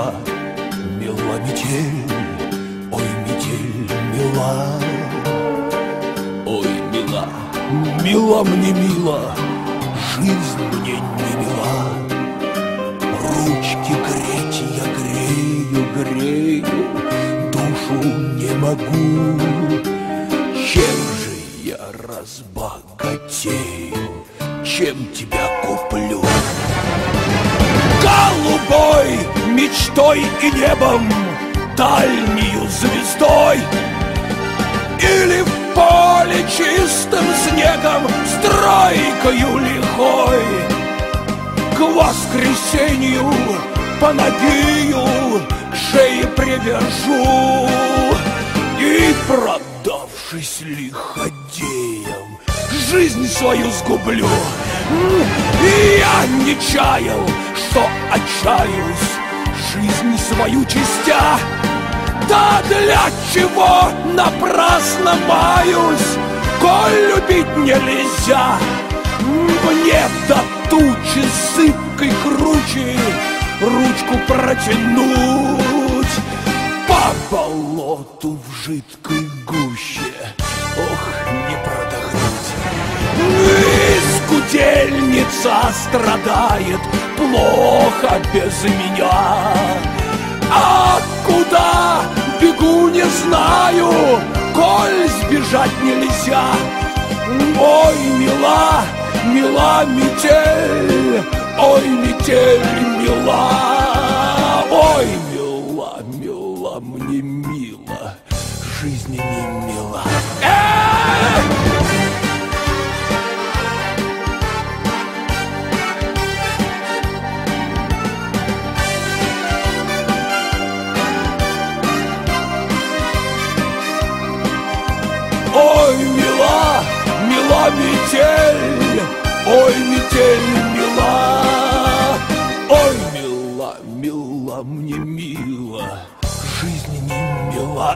мила, мила метель, ой, метель мила. Ой, мила, мила мне мила, жизнь мне не мила. Ручки греть я грею, душу не могу. Чем же я разбогатею, чем тебя куплю? Голубой мечтой и небом, дальнею звездой, или в поле чистым снегом стройкою лихой. К воскресенью панагию к шее привяжу и, продавшись лиходеям, жизнь свою сгублю. И я не чаял, что отчаюсь, жизнь свою чистя. Да для чего напрасно маюсь, коль любить нельзя? Мне до тучи сыпкой круче ручку протянуть по болоту в жидкой гуще, ох, не продохнуть. Скудельница страдает плохо без меня, а куда бегу не знаю, коль сбежать нельзя. Ой, мила, мила метель, ой, метель мила. Ой, мила, мила, мне мила, жизнь не мила. Ой, мила, мила метель, ой, метель мила. Ой, мила, мила, мне мила, жизнь не мила.